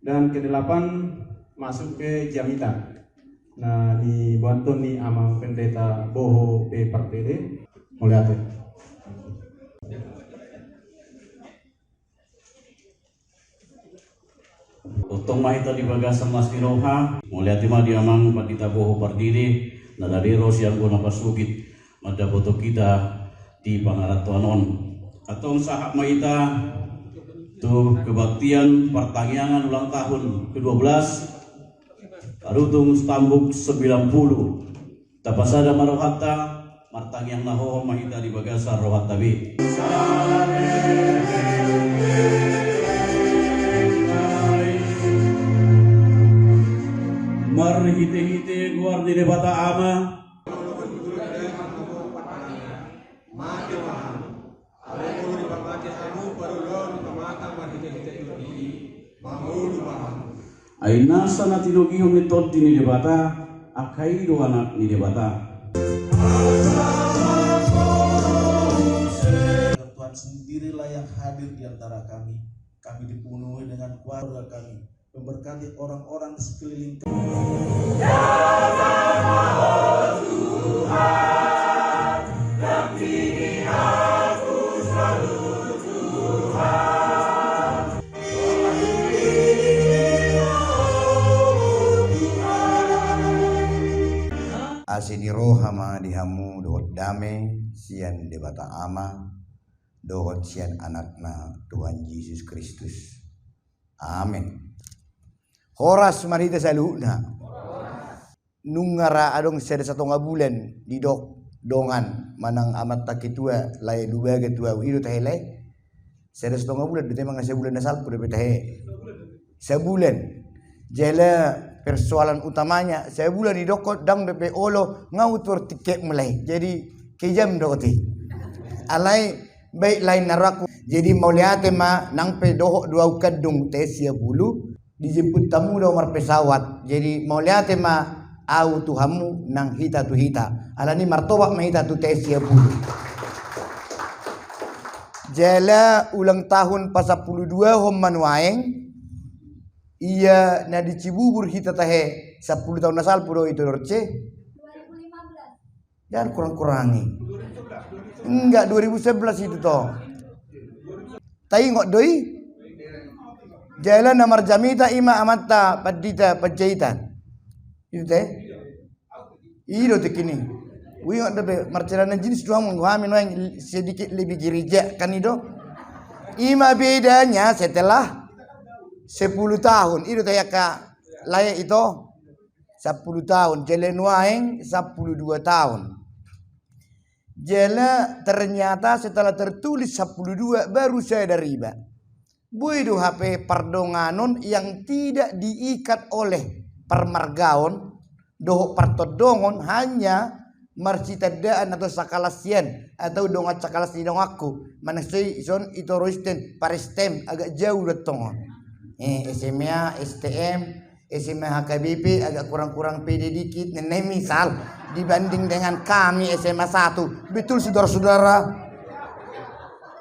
Dan ke-8 masuk ke Jamita. Nah, ni bantu ni amang pendeta Boho P Partede melihat. Utong mahita di bagasa mas Miroha, melihat ma di amang pandita Boho Partede, nadadero siyang guna pasugit madaboto kita di pangaratuanon. Atong sahak mahita tu kebaktian pertanggiangan ulang tahun ke-12 Arutung Stambuk 90 Tapasada Marohata Martangyang Naho Mahita di Bagasa Rohata B. Marhite-hite luar di debata ama ay nasa na tinugihong ni Toddi ni debata akay do anak ni debata. Tuhan sendirilah yang hadir di antara kami. Kami dipenuhi dengan keluarga kami, memberkati orang-orang di sekeliling kami. Asini rohama dihamu dohot dame sian debata ama dohot sian anakna Tuhan Yesus Kristus. Amin. Horas marita saluna. Nungara adong sada satonga bulan di dongan manang amat takitua lay dua ketua wiru tahele. Sada satonga bulan bete manga sebulan nasal pura bete sebulan. Jela persoalan utamanya saya bulan di dokot dang DP olo ngautur tiket mulai jadi kejam dokoti alai baik lain naraku jadi mau lihat ma nang pe dohok dua kadung tesia bulu dijemput tamu do mar pesawat jadi mau lihat ma au tuhamu nang hita tu hita alani martobak ma hita tu tesia bulu jela ulang tahun pas 12 homman waeng iya na di Cibubur kita tahe 10 tahun nasal puro itu dorce 2015 jangan kurang-kurangi enggak 2011 itu toh tai ngok doi jalan namar jamita ima amatta padita pajahitan itu teh iyo tekini wi ngok dape marcelana jenis doang menghamin yang sedikit lebih gereja kan itu ima bedanya setelah 10 tahun itu tayaka layak itu 10 tahun jele nuaeng 12 tahun jele ternyata setelah tertulis 12 baru saya dariba buidu HP pardonganon yang tidak diikat oleh permargaon dohok partodongon hanya marcitadaan atau sakalasian atau dongat sakalasi dong aku mana sih ison itu roisten paristem agak jauh datang SMA, STM, SMA HKBP agak kurang-kurang pede dikit. Nenek misal dibanding dengan kami SMA 1. Betul saudara-saudara.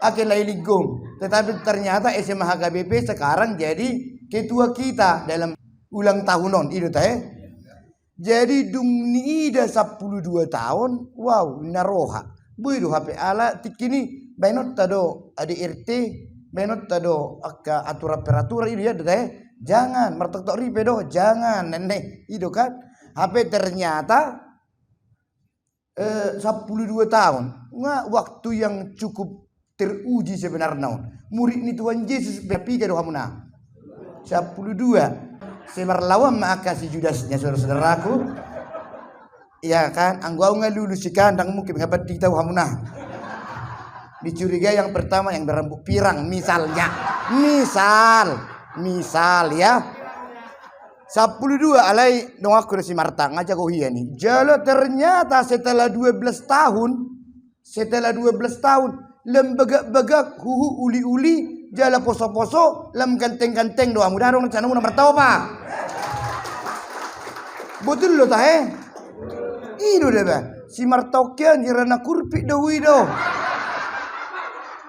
Akhirnya ligum. Tetapi ternyata SMA HKBP sekarang jadi ketua kita dalam ulang tahunon itu teh. Jadi dumni ida 12 tahun. Wow, naroha. Buidu HP ala tikini bainot tado adi RT benot tado akka atura-peratura itu ya deh jangan mertok ripe do jangan nenek itu kan HP ternyata 12 tahun nggak waktu yang cukup teruji sebenarnya murid ni Tuhan Yesus berpikir do hamuna 12 semarlawan maka si Judasnya saudara-saudaraku ya kan anggau ngalulu si kandang mungkin ngapat kita hamuna dicurigai yang pertama yang berambut pirang misalnya misal ya 12 alai dong aku si Marta ngajak kau nih jalo ternyata setelah 12 tahun lembegak-begak huhu uli-uli jala poso-poso lem ganteng-ganteng doa mudah dong rencana mau nomor tahu pak betul lo tahe itu deh bah si Martokian jirana kurpi dohui do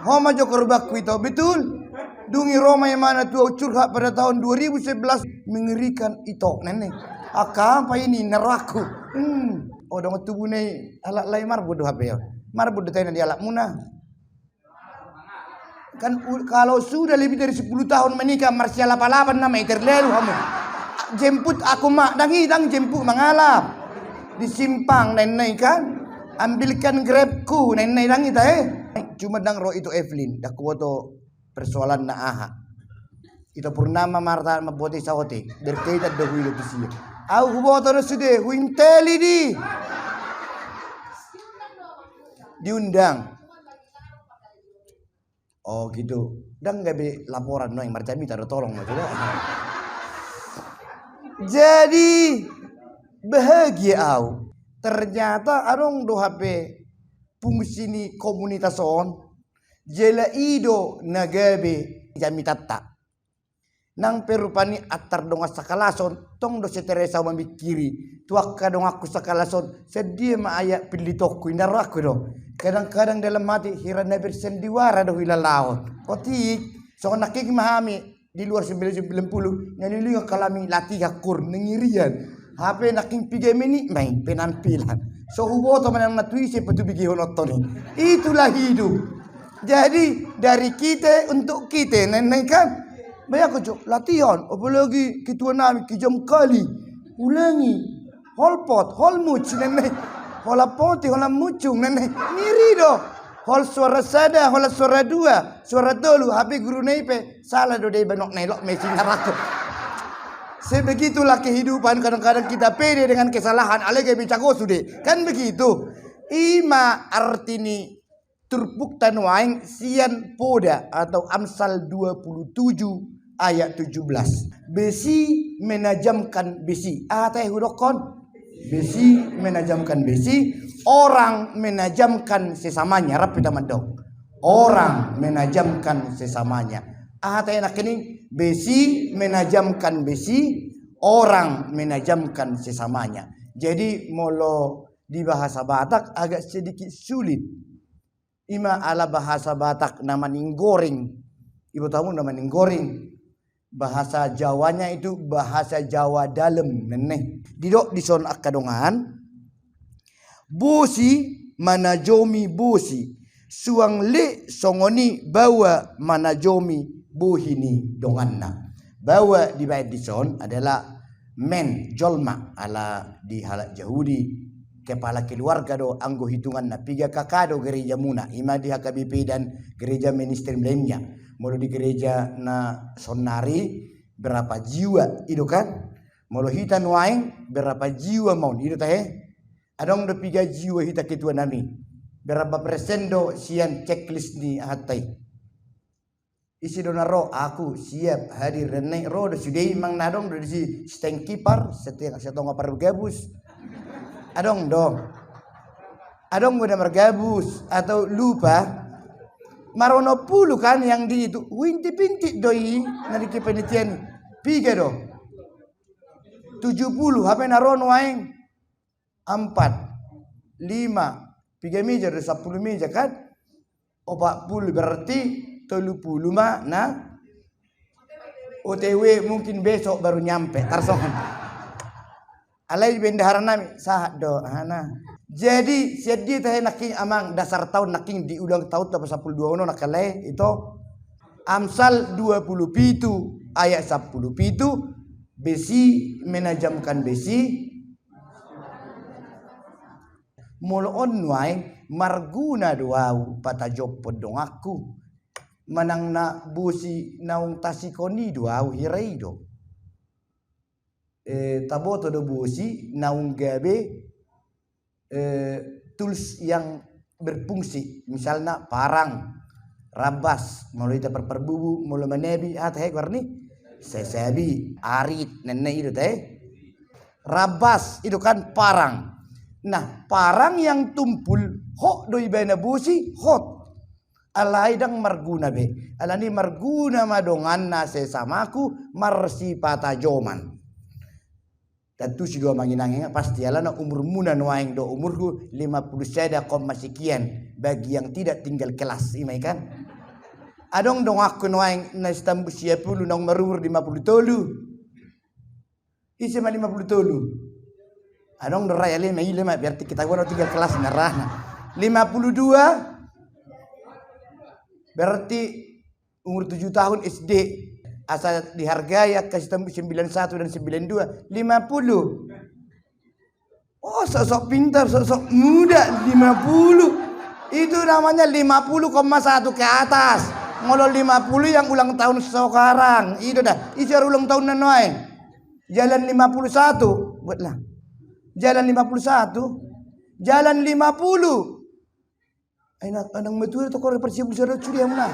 Homa jokor bakku itu betul. Dungi Roma yang mana tua curhat pada tahun 2011 mengerikan itu nenek. Apa ini neraku? Oh dong tubuh nih alat lain mar bodoh apa ya? Mar bodoh tanya di alat muna. Kan kalau sudah lebih dari 10 tahun menikah marsial apa-apa nama terlalu kamu. Jemput aku mak dan hidang jemput mengalap. Di simpang nenek kan. Ambilkan grabku nenek dan kita Cuma dang ro itu Evelyn dak kuoto persoalan na aha. Itu purnama marta maboti sawote. Berkaitan do hilo kisiya. Au kuboto na sude huinteli diundang. Oh gitu. Dan gak be laporan no yang marcami taruh tolong tidak. Jadi bahagia au. Ternyata arong do HP fungsi ni komunitas on. Jela ido nagabe jami tata. Nang perupani atar dong sakalason tong do seteresa memikiri. Tuak kadong aku sakalason sedia ma ayak pilitokku indaraku do. Kadang-kadang dalam mati hirana bersendiwara do hilalaon. Otik so nakik mahami di luar 990 nyalilinga kalami latiha kur nengirian. HP naking 3 menit main penampilan. So huboto manang natuisi patu bigi honotoni. Itulah hidup. Jadi dari kita untuk kita nenek kan. Banyak cok latihan apalagi ketua nami kijam kali ulangi holpot holmuc nenek hola poti hola mucung nenek miri do hol suara sada hola suara dua suara tolu HP guru neipe salah do dei benok nelok mesin naraku. Sebegitulah kehidupan kadang-kadang kita pede dengan kesalahan alege bicago sude kan begitu. Ima artini turpuktan waing sian poda atau Amsal 27 ayat 17. Besi menajamkan besi. Teh hudokon. Besi menajamkan besi. Orang menajamkan sesamanya. Rapi tamadong. Orang menajamkan sesamanya. Teh nak ini. Besi menajamkan besi. Orang menajamkan sesamanya. Jadi molo di bahasa Batak agak sedikit sulit. Ima ala bahasa Batak nama ninggoreng. Ibu tahu nama ninggoreng. Bahasa Jawanya itu bahasa Jawa dalam neneh. Didok dison akadongan. Bosi manajomi bosi. Suang le songoni bawa manajomi bohini donganna. Bawa di bait dison adalah men jolma ala di halak Yahudi. Kepala keluarga do anggo hitungan na 3 kakado gereja muna. Ima di HKBP dan gereja ministerium lainnya. Mulu di gereja na sonari berapa jiwa itu kan? Mulu hitan waing berapa jiwa mau itu teh? Adong do 3 jiwa hita ketua nami. Berapa persen do sian checklist ni hatai. Isi do naro aku siap hadir nenek ro do sudei mang nadong do si stengkipar setengah par gabus. Adong dong. Adong udah mergabus atau lupa marono pulu kan yang di itu winti pinti doi nari ke penitian 3 do 70 HP naron waing 4 5 3 meja do 10 meja kan 40 berarti 30 mah nah OTW mungkin besok baru nyampe tarsongan alai bendahara nami sah do hana. Jadi siadi teh naking amang dasar tahun naking di ulang tahun tapi 12 ono nakale itu Amsal 27 ayat 10 besi menajamkan besi mulon wae marguna doau patajob podong aku manang na busi naung tasikoni doau hiraido taboto do busi naung gabe tools yang berfungsi misalnya parang rabas mulai kita perbubu mulai menebi teh warni sesebi arit nenek itu teh rabas itu kan parang. Nah parang yang tumpul hok doi bena busi hot alaidang marguna be alani marguna madonganna sesamaku marsipata joman. Tentu si dua manginangnya pasti alana umur muna nuaing do umurku 50 seda sekian bagi yang tidak tinggal kelas imai kan Adong dong aku noaing na Istanbul 10 nang marumur 53. Isi mah 53. Adong dorai ale mai lima berarti kita gua 3 kelas narahna. 52 berarti umur 7 tahun SD. Asal dihargai ke Istanbul 91 dan 92. 50. Oh, sosok pintar, sosok muda 50. Itu namanya 50,1 ke atas. Ngolol 50 yang ulang tahun sekarang. Itu dah. Ijar ulang tahun nanoy. Jalan 51, buatlah. Jalan 51. Jalan 50. Enak anang betul tu korang persiap sudah curi amna.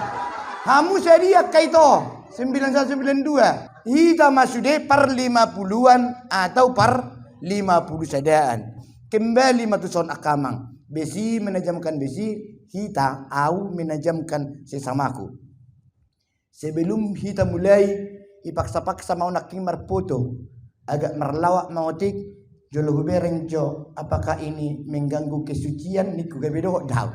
Hamu sedia kaito 9192. Kita masude per 50-an atau per 50 sadaan. Kembali matuson akamang. Besi menajamkan besi, kita au menajamkan sesamaku. Sebelum kita mulai ipaksa-paksa mau nak marpoto, agak merlawak mautik, jolo bereng jo, apakah ini mengganggu kesucian niku gabedo daw.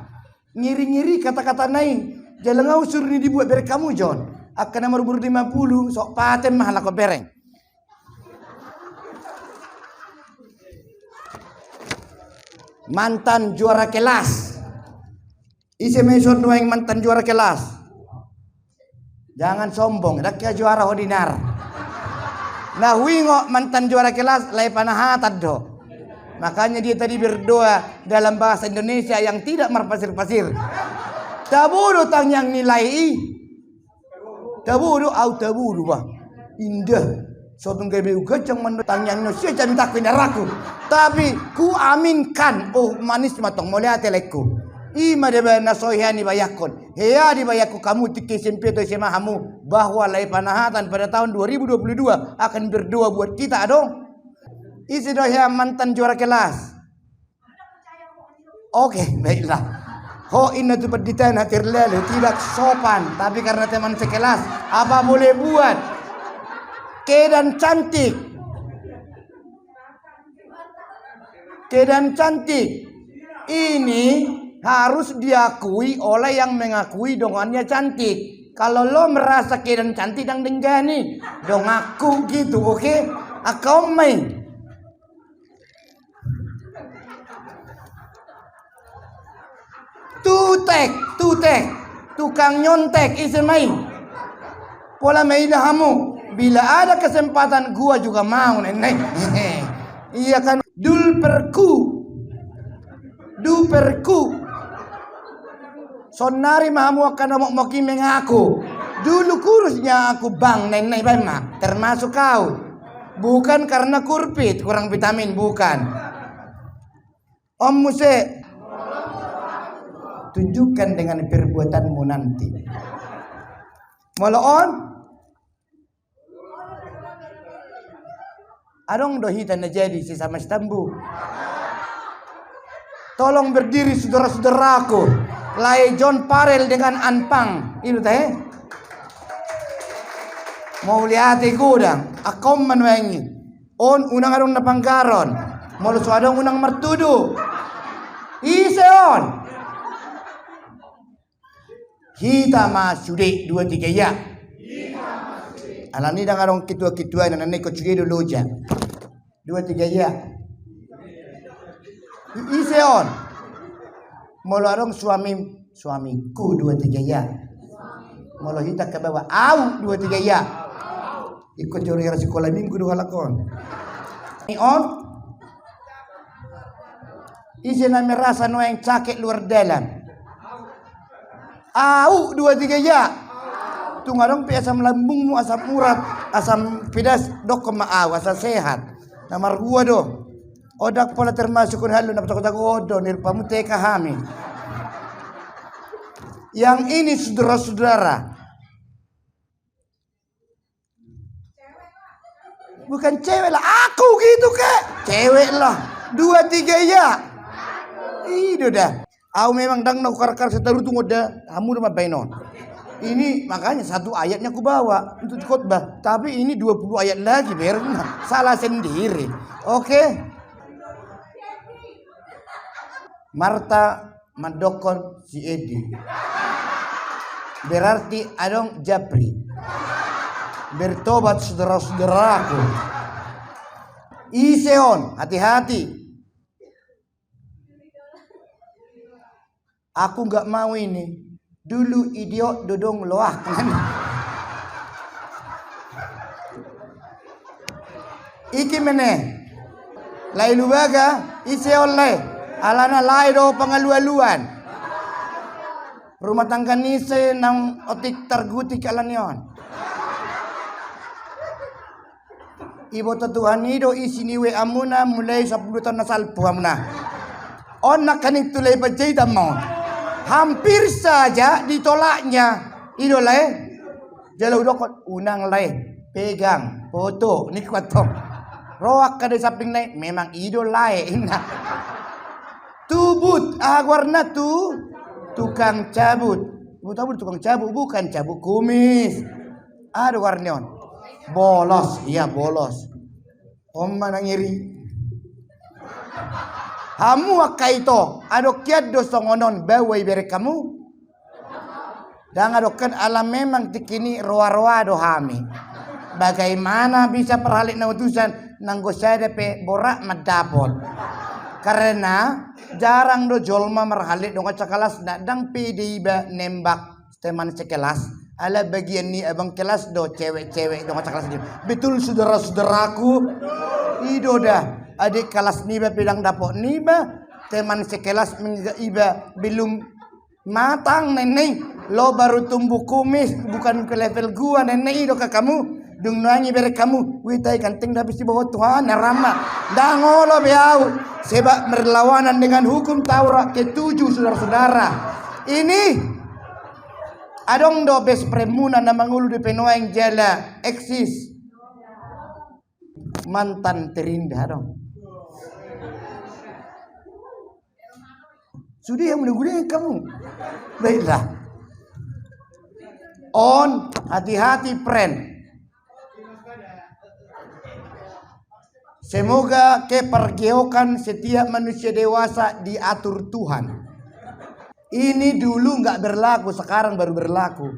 Ngiri-ngiri kata-kata naik, jalan ngau suruh ni dibuat berek kamu John. Akan nomor 50 sok paten mahal ko bereng. Mantan juara kelas. Isi mention doang mantan juara kelas. Jangan sombong, dak ya juara ordinar. Nah, wingo mantan juara kelas lai panahatan do. Makanya dia tadi berdoa dalam bahasa Indonesia yang tidak marpasir-pasir. Taburu tang yang nilai. Taburu au taburu bah. Indah. Sotong gabe gajang menutang yang Indonesia jantak pinaraku. Tapi ku aminkan oh manis matong mulai teleku. Ima deba nasoihani bayakon. Hea di bayaku kamu tiki sempeto semahamu bahwa lai panahatan pada tahun 2022 akan berdoa buat kita dong. Isi doa mantan juara kelas. Oke, baiklah. Ho inna tu perditana terlalu tidak sopan, tapi karena teman sekelas apa boleh buat? Kedan cantik. Kedan cantik. Ini harus diakui oleh yang mengakui dongannya cantik. Kalau lo merasa kedan cantik dan denggani, dong aku gitu, oke? Aku main. Tutek, tukang nyontek isi main. Pola main hamu. Bila ada kesempatan gua juga mau nenek. Iya kan dulperku. Sonari mahamu akan mau mengaku. Dulu kurusnya aku bang nenek bema termasuk kau. Bukan karena kurpit kurang vitamin bukan. Om Muse tunjukkan dengan perbuatanmu nanti. Moloon adong dohita na jadi sesama Istanbul. Tolong berdiri saudara-saudaraku. Lai John Parel dengan Anpang. Itu teh. Mau lihat gudang. Akom manwengi. On unang adong na pangkaron. Molo adong unang martudu. Iseon. Kita masude 2-3 ya. Alani dang arong kitua-kitua na nanay ko chugedo loja. 2-3 ya. Iseon. Molo arong suamiku 2-3 ya. Molo hita ke bawah au 2-3 ya. Ikut jori sekolah minggu 2 lakon. On. Isi na merasa no yang cakek luar dalam. Au 2-3 ya. Tungarong pi asam lambungmu, asam urat, asam pedas dok kemaaw, asam sehat. Nomor 2 do. Odak pola termasuk halo na patok odo nirpamu teka hami. Yang ini saudara-saudara. Bukan cewek lah, aku gitu kek. Cewek lah. 2-3 ya. Itu dah. Aku memang dang nakar-kar setaru tunggu dah. Kamu udah bainon. Ini makanya satu ayatnya aku bawa untuk khotbah, tapi ini 20 ayat lagi berna. Salah sendiri. Oke. Marta Madokon si Edi. Berarti adong japri. Bertobat saudara-saudaraku. Iseon, hati-hati. Aku nggak mau ini. Dulu idiot dodong loah. Iki meneh. Lai lubaga, iseon lai. Alana lai do pengalu-aluan. Rumah tangga nise nang otik tergutik alanion. Ibu Tuhan ido isiniwe amuna mulai 10 tahun nasalpu amuna. Onak kaning tulay pajay tamon. Hampir saja ditolaknya. Ido lai. Jalau dokot unang lai. Pegang foto ni kuatong. Roak kada saping naik memang ido lai. Tubut warna tu tukang cabut. Betul tukang cabut bukan cabut kumis. Ada warnion. Bolos, iya bolos. Om mana ngiri. Hamu akaito, adok kiat dosongonon bawai bere kamu. Dan adokkan alam memang tikini roa-roa dohami. Bagaimana bisa perhalik na utusan nanggo saya pe borak madapot. Karena jarang do jolma merhalik dong kelas nadang pdi ba nembak teman sekelas. Ala bagian ni abang kelas do cewek-cewek do kelas dia. Betul saudara-saudaraku. Ido dah adik kelas niba bilang dapok niba teman sekelas iba belum matang nenek lo baru tumbuh kumis bukan ke level gua nenek ido ke kamu dung nanyi bere kamu witai kanting dah bisi bawa Tuhan narama dah ngolo beau sebab berlawanan dengan hukum Taurat ke-7 saudara-saudara ini adong do bes premunan na mangulu di penuaing jala eksis mantan terindah dong. Sudah yang mudah-mudahan kamu. Baiklah. On, hati-hati friend. Semoga kepergiokan setiap manusia dewasa diatur Tuhan. Ini dulu nggak berlaku, sekarang baru berlaku.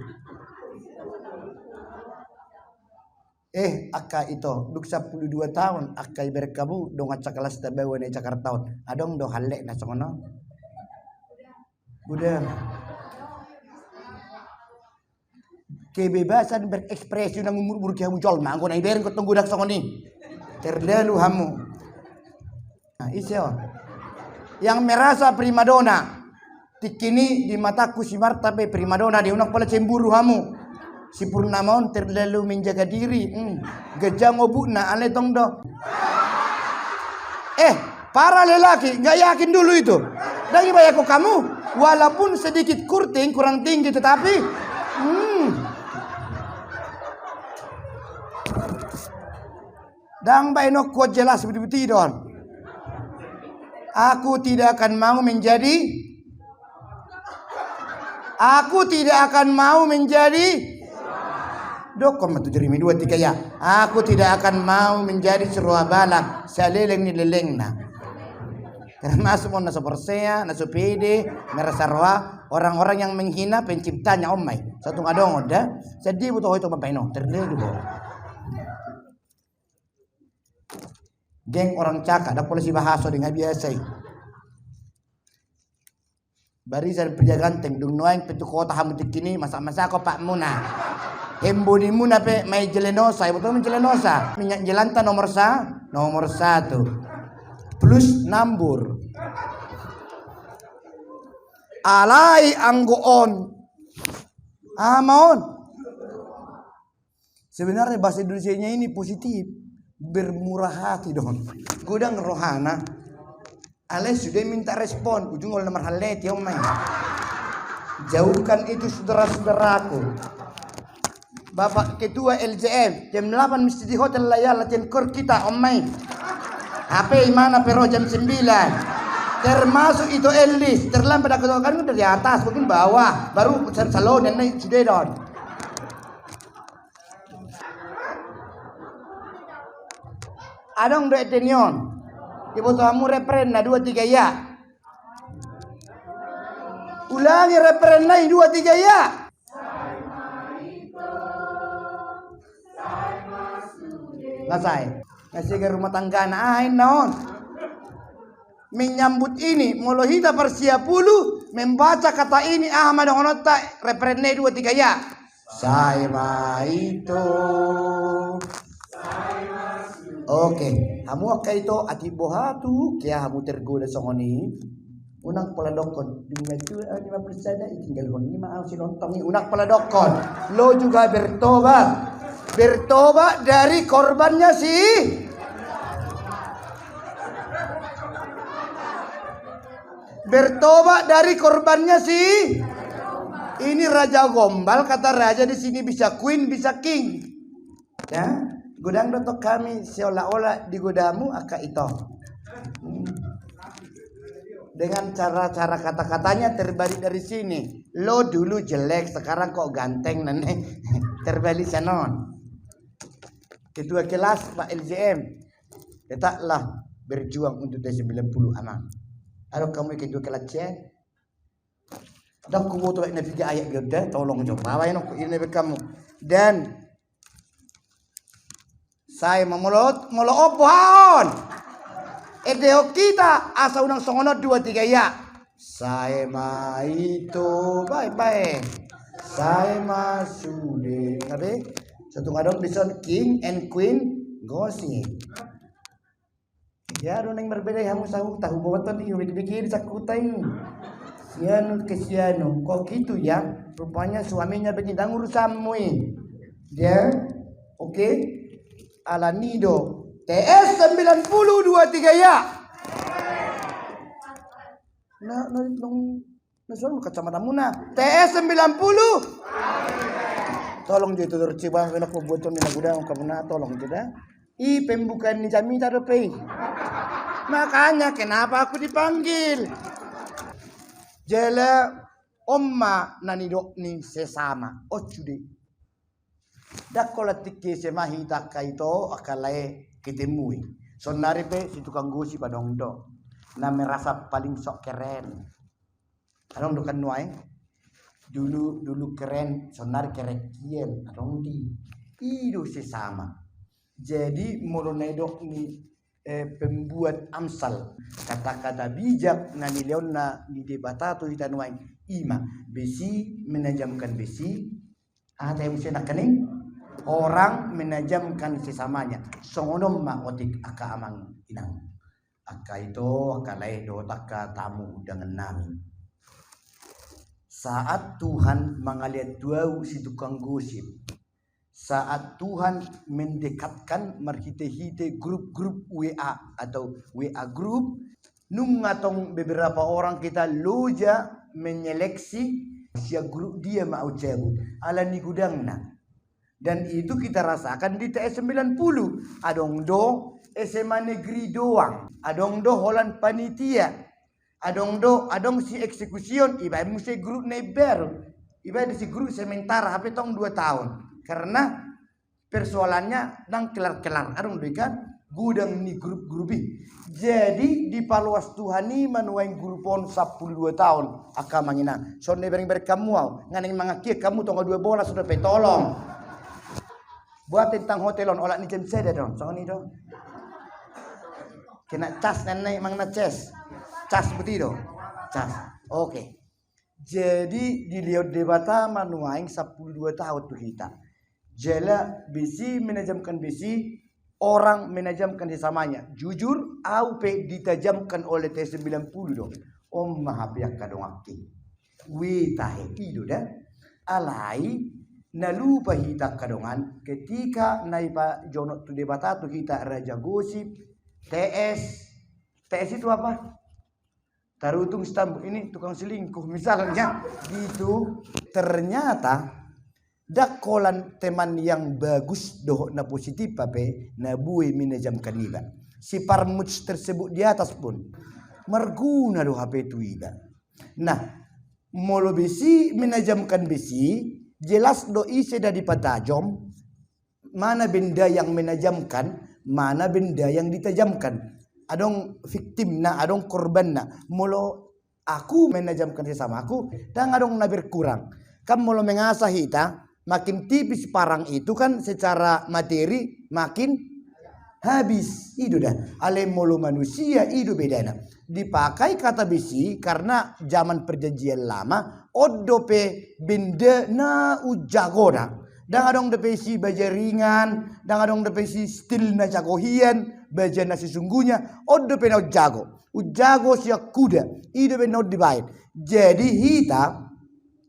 Akka itu duk 12 tahun akka berkabu dong acak kelas tabawa di Jakarta tahun. Adong do halek na songono. Udah. Kebebasan berekspresi nang umur kamu jol mangko na iberen ko tunggu dak songoni. Terlalu hamu. Nah, isyo. Yang merasa primadona. Tikini di mataku si martabe primadona di unak pala cemburu hamu. Si Purnamaon terlalu menjaga diri. Gejang obukna ale tong do. Para lelaki nggak yakin dulu itu. Dan ibayah kok kamu walaupun sedikit kurting kurang tinggi tetapi dang baino kuat jelas betul-betul don. Aku tidak akan mau menjadi Dokom 7.2 ya. Aku tidak akan mau menjadi seruah balak saleleng ni lelengna. Termasuk na soporsea, na supede, merasa roa orang-orang yang menghina penciptanya omai. Satu ngadong oda, sedih butuh itu mapaino, terlalu bo. Geng orang caka, ada polisi bahaso dengan biasa. Barisan penjagaan teng dung noeng petu kota hamutik kini masa-masa ko Pak Muna. Hemboni muna pe may jelenosa, betul menjelenosa. Minyak jelanta nomor 1 plus nambur. Alai anggoon. Amaon. Sebenarnya bahasa Indonesianya ini positif, bermurah hati dong. Gudang rohana. Ale sudah minta respon, ujung oleh nomor halet ya omai. Jauhkan itu saudara-saudaraku. Bapak Ketua LJM jam 8 mesti di hotel layar latihan kor kita omai. HP mana pero jam 9. Termasuk itu Elis terlambat aku kan dari atas mungkin bawah baru salon dan naik sudah don. Adong do etenion. Ibu tamu repren na 2-3 ya. Ulangi repren na 2-3 ya. Ngasai. Ngasih ke rumah tangga ain naon. Menyambut ini molohita persiapulu membaca kata ini Ahmad Honota referennya 2 3 ya. Saya itu. Oke, kamu akai itu ati bohatu kia kamu tergoda songoni. Unak pala dokon di itu 50% tinggal hon 5 sinontongi unak pala dokon. Lo juga bertobat dari korbannya sih. Bertobat dari korbannya sih. Ini Raja Gombal, kata raja di sini bisa queen, bisa king. Ya, godang dotok kami seolah-olah di godamu aka itu. Dengan cara-cara kata-katanya terbalik dari sini. Lo dulu jelek, sekarang kok ganteng nenek. Terbalik sanon. Ketua kelas Pak LJM, tetaplah berjuang untuk T90 aman. Kalau kamu ketua kelas C, dak kuwo to na tiga ayat gede, tolong coba wae no ini kamu. Dan saya memolot opohon. Edeo kita asa unang songono 2 3 ya. Saya mah itu bye. Saya mah sude. Ngabe? Satu ngadong dison king and queen gosi. Ya do nang berbeda kamu tahu boton ini dipikir sakutain. Sianu kesianu kok gitu ya. Rupanya suaminya penyidang urusanmu ini. Dia oke. Ala nido TS 90 23 ya. Nah, soal kacamata muna. TS 90. Tolong jadi tutur cibang kena kubuton ni nagudang kamuna tolong tidak. Pembukaan ni jami tado pe. Makanya kenapa aku dipanggil? Jela omma nanidok ni sesama. Ocude. Dakola tiki semahita kaito akalae kitemui. Sonari pe si tukang gosi padong do. Na merasa paling sok keren. Adong do kan nuai. Dulu keren, sonari kerekian. Adong di. Ido sesama. Jadi molonedok ni pembuat amsal kata-kata bijak na nileon na di debatato itanuai ima besi menajamkan besi ada yang mesti nak kening orang menajamkan sesamanya songonom ma otik aka amang inang aka itu aka lai do taka tamu dengan nami saat Tuhan mengaliat duau si tukang gosip. Saat Tuhan mendekatkan marhite-hite grup-grup WA atau WA grup, nung ngatong beberapa orang kita loja menyeleksi sia grup dia mau cabut ala ni gudangna. Dan itu kita rasakan di TS 90. Adong do SMA negeri doang, adong do Holland panitia, adong si eksekusion, iba mesti grup neber, iba di si grup sementara HP tong 2 tahun. Karena persoalannya nang kelar-kelar adong kan gudang ni grup-grupi. Jadi di paluas Tuhan ni manuain grupon 12 tahun aka mangina. Sonde bereng kamu au nganeng mangakia kamu tonggo 2 bola sudah petolong. Buat tentang hotelon olah ni jam seda don. Soni do. Kena cas nenek mangna cas. Cas butido. Cas. Oke. Jadi dilihat debata manuain 12 tahun tuh kita. Jela besi menajamkan besi, orang menajamkan sesamanya. Jujur, AUP ditajamkan oleh T90 dong. Om maha piak kadong akti. Witahe ido dah. Alai nalupa hita kadongan ketika naipa jonot tu debata tu kita raja gosip TS itu apa? Tarutung stamp ini tukang selingkuh misalnya gitu. Ternyata dakolan teman yang bagus doh na positif pape na buai menajamkan iba. Si parmuts tersebut di atas pun merguna doh HP itu iba. Nah, molo besi menajamkan besi, jelas do ise dari patajom mana benda yang menajamkan, mana benda yang ditajamkan. Adong victim na, adong korban na. Molo aku menajamkan sesama aku dan adong na berkurang. Kan molo mengasah hita makin tipis parang itu kan secara materi makin habis. Itu dah. Alemolo manusia itu bedana. Dipakai kata besi karena zaman perjanjian lama odope benda na ujagona. Dan adong depesi baja ringan, dan adong depesi stil na jagohian, baja na sesungguhnya, odope na ujago. Ujago siya kuda, itu be not dibayar. Jadi hita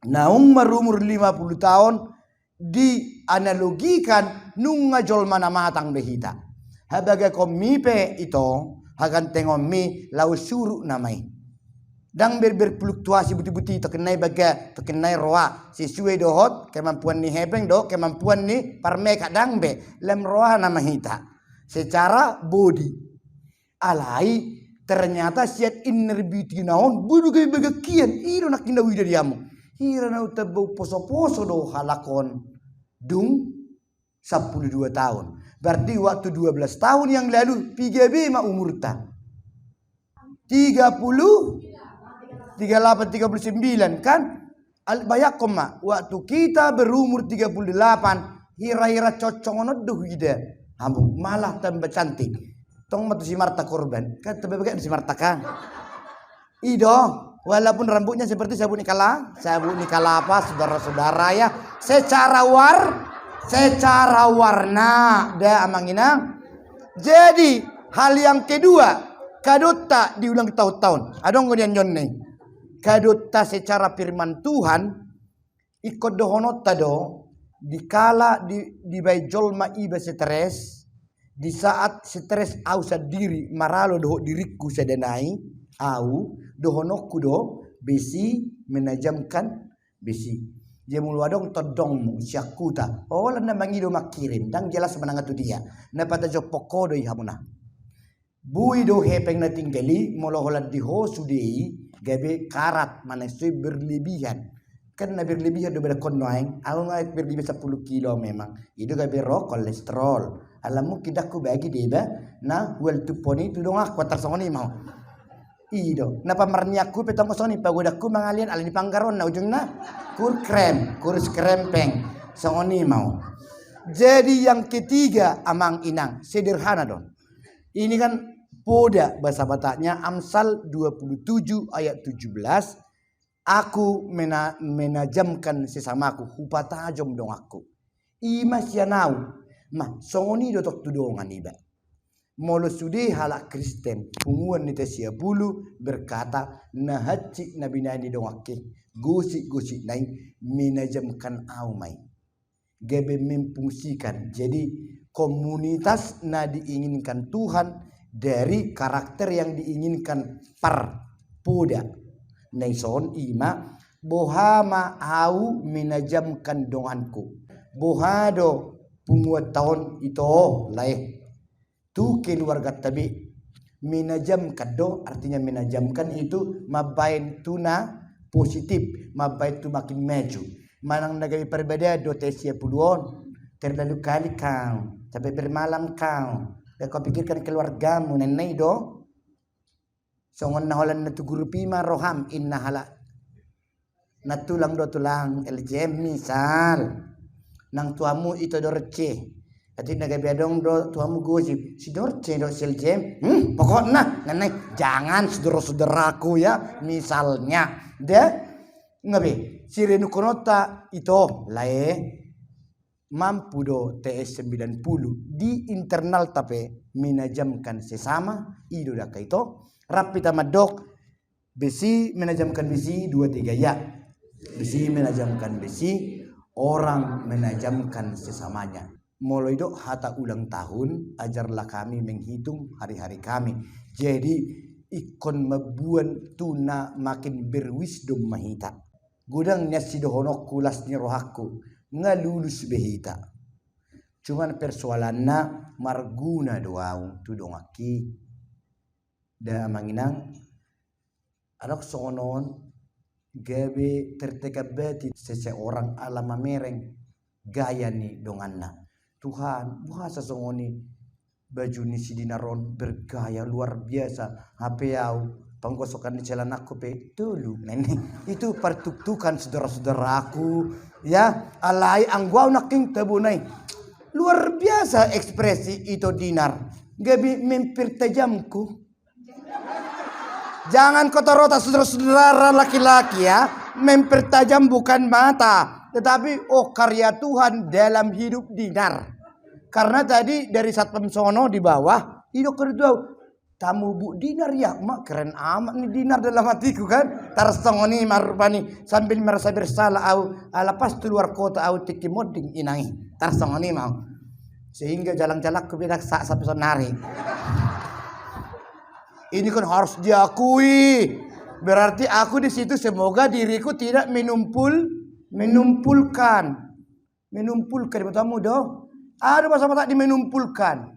naung marumur 50 tahun dianalogikan nung ngajol mana matang behita. Habaga komipe ito hagan tengok mi lau suru namai. Dang berfluktuasi buti-buti terkenai baga terkenai roa sesuai dohot kemampuan ni hebeng do kemampuan ni parme kadang be lem roa nama hita secara body alai ternyata siat inner beauty naon budu gay baga kian iro nak kinda wida diamu ira na utebau poso-poso do halakon dung 12 tahun berarti waktu 12 tahun yang lalu PGB ma umurta 38 39 kan bayakom mak waktu kita berumur 38 hira-hira cocok duh ide hambung malah tambah cantik tong matu si Marta korban kan tambah bagai si Marta kan ido walaupun rambutnya seperti sabun nikala apa saudara-saudara ya secara warna dah amanginang. Jadi hal yang kedua kadota diulang tahun-tahun adong ngodian jonne kadota secara firman Tuhan ikut dohonot tado dikala di bajol ma iba stres di saat stres au sadiri maralo doho diriku sadanai au dohonokku do besi menajamkan besi dia mulu adong todong syakuta oh lana mangido makirim dang jelas menang tu dia na pada jopokodo ihamuna bui do hepeng na tinggali moloholat di ho sudei gabe karat mana sui berlebihan kan na berlebihan do beda konnoeng aku ngai berlebihan 10 kilo memang itu gabe ro kolesterol alamu kidaku bagi deba na wel tuponi tu dong aku tarsongoni mau ido napa marniaku petong soni pagodaku mangalian alini panggaron na ujungna kur krempeng songoni mau. Jadi yang ketiga amang inang sederhana don ini kan poda bahasa Bataknya Amsal 27 ayat 17 aku menajamkan sesamaku hupatajom dong aku ima sianau mah songoni dotok tudongan iba molo sude halak Kristen punguan nita sia bulu berkata nahaci nabi nadi dong ake gosip nai menajamkan au mai gebe memfungsikan jadi komunitas na diinginkan Tuhan dari karakter yang diinginkan par poda naison ima bohama au menajamkan donganku bohado punguat tahun itu lae tu keluarga tabi menajamkan do artinya menajamkan itu mabain tuna positif mabain tu makin maju manang nagay perbeda do tesia puluhan terlalu kali kau sampai bermalam kau kau pikirkan keluargamu nenei do songon naholan na guru pima roham inna hala natulang do tulang LJM misal nang tuamu itu do receh ati nagabiadong do tuamu gosip si dorce do LJM pokoknya nenei jangan saudara-saudaraku ya misalnya deh ngabe sirenu konota itu lae mampu do TS 90 di internal tapi menajamkan sesama ido dah kaito rapi tamadok besi menajamkan besi 2-3 ya besi menajamkan besi orang menajamkan sesamanya mulai do hata ulang tahun ajarlah kami menghitung hari-hari kami jadi ikon mabuan tuna makin berwisdom mahita gudang nyasi dohonok kulas ni rohaku ngalulus behita cuman persoalanna marguna doang tu dongaki da manginang anak sonon gabe tertekabati seseorang alama mereng gaya ni donganna Tuhan bahasa songoni baju ni sidinaron bergaya luar biasa HP au panggosokan di celanaku pe dulu nenek itu pertuktukan saudara-saudaraku ya alai anggau naking tabunai luar biasa ekspresi itu dinar Gabi mempertajamku. Jangan kotorota saudara-saudara laki-laki ya. Mempertajam bukan mata, tetapi karya Tuhan dalam hidup Dinar. Karena tadi dari Satpam Sono di bawah, itu kedua tamu Bu Dinar ya, mak keren amat nih Dinar dalam hatiku kan. Tarsongoni marupani sambil merasa bersalah au lepas keluar kota au tiki moding inangi. Tarsongoni mau. Sehingga jalan-jalan ke beda sampai sonari. Ini kan harus diakui. Berarti aku di situ semoga diriku tidak menumpulkan bertemu dong. Ada bahasa mata di menumpulkan.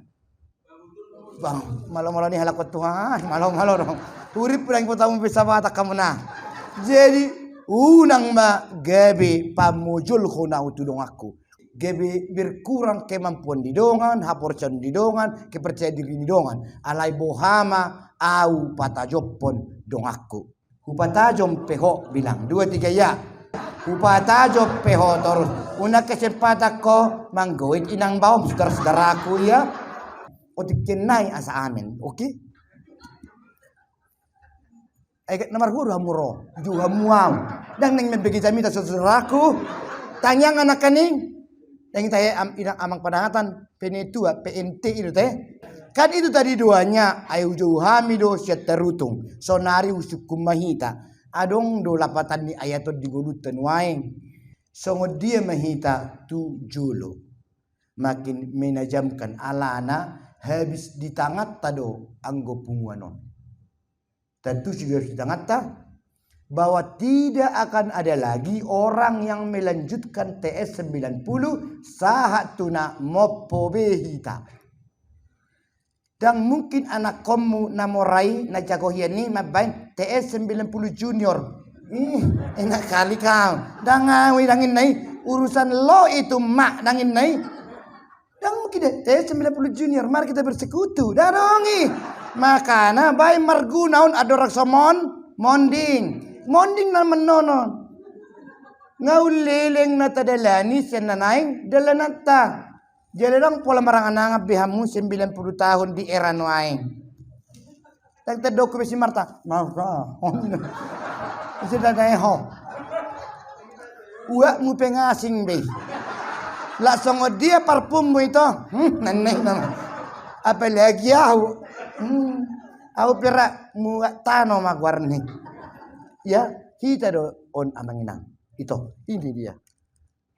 Bang, malam-malam ini halakot Tuhan, malam-malam dong. Turip pulang pertama bisa mata kamu nah. Jadi unang ma gabi pamujul khuna utudong aku. Gabi berkurang kemampuan di dongan, haporcan di dongan, kepercayaan diri di dongan. Alai bohama au patajopon dong aku. Kupatajom peho bilang 2 3 ya. Kupatajom peho terus. Una kesempatan ko manggoin inang baum saudara-saudaraku ya. Otik kenai asa amin. Oke? Ayat nomor guru hamuro. Juga muam. Dan neng membagi jami saudaraku. Tanyang anak kaning. Yang kita amang padangatan penetua PNT itu teh. Kan itu tadi doanya ayu jauh hamido siat terutung sonari usukum mahita adong do lapatan ni ayatot digolutan waing songo dia mahita tu jolo makin menajamkan alana habis di tangat tado anggo punguanon. Tentu juga di tangat ta bahwa tidak akan ada lagi orang yang melanjutkan TS 90 sahat tuna mopo behita. Dan mungkin anak kamu namorai na jagohian ni mabain TS 90 junior. Enak kali kau. Dangawi dangin nai urusan lo itu mak dangin nai. Dan mungkin TS 90 junior mari kita bersekutu. Darongi. Makana bayi margunaun adorak somon monding na menonon. Ngau leleng na tadalani senanaing dalanata. Jadi lang pola marangananga bihamu 90 tahun di era noaing. Tagta doku besi Marta. Marta. Sudah ho. Uak mu pengasing be. Langsung dia parfummu itu. Neneh nama. Apalagi aku. Aku pira mu tano magwarni. Ya, kita do on amanginang. Itu, ini dia.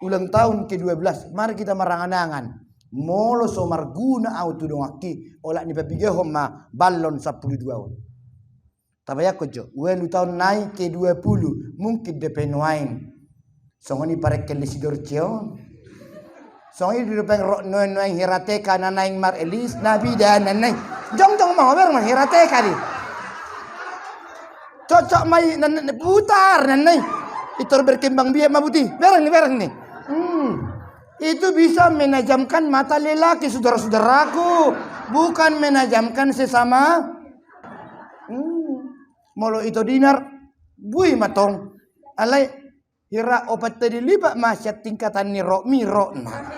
Ulang tahun ke-12, mari kita maranganangan. Molo so marguna au tudong aki olak ni papigehom ma balon 12 tahun. Tabaya ko jo, wenu tahun naik ke-20 mungkin depen wain. Songoni parek kelisidor cio. Songoni di depan rok noen hirateka nanaing mar elis nabi dan nanai. Jong mau ber mah hirateka di. Cocok mai nanai putar nanai. Itu berkembang biak mabuti. Berang nih. Itu bisa menajamkan mata lelaki saudara-saudaraku, bukan menajamkan sesama. Molo itu Dinar, bui matong, alai hira opat tadi libat masyat tingkatan miro nah.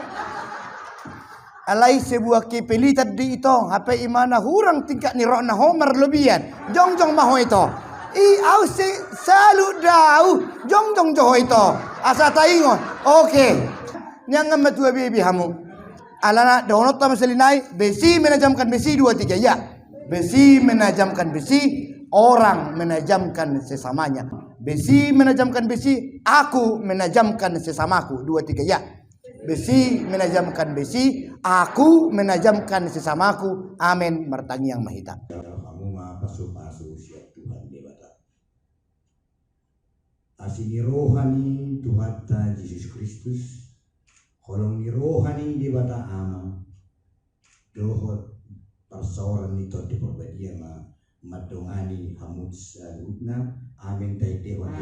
Alai sebuah kepelitat di itu, HP imana hurang tingkat niro nah homer lebihan, jong maho itu. Au salu dau, jong joho itu, asa taingon, oke. Nyang matua bibi hamu. Alana download tam selinai besi menajamkan besi 2 3 ya. Besi menajamkan besi, orang menajamkan sesamanya. Besi menajamkan besi, aku menajamkan sesamaku 2 3 ya. Besi menajamkan besi, aku menajamkan sesamaku. Amin. Martangi yang mahita. Kamu mah pasu siap Tuhan dewata. Asini rohani Tuhan Yesus Kristus. Kolong ni rohani di bata ama dohot persoalan itu di perbadia madongani hamud salutna amin tay dewa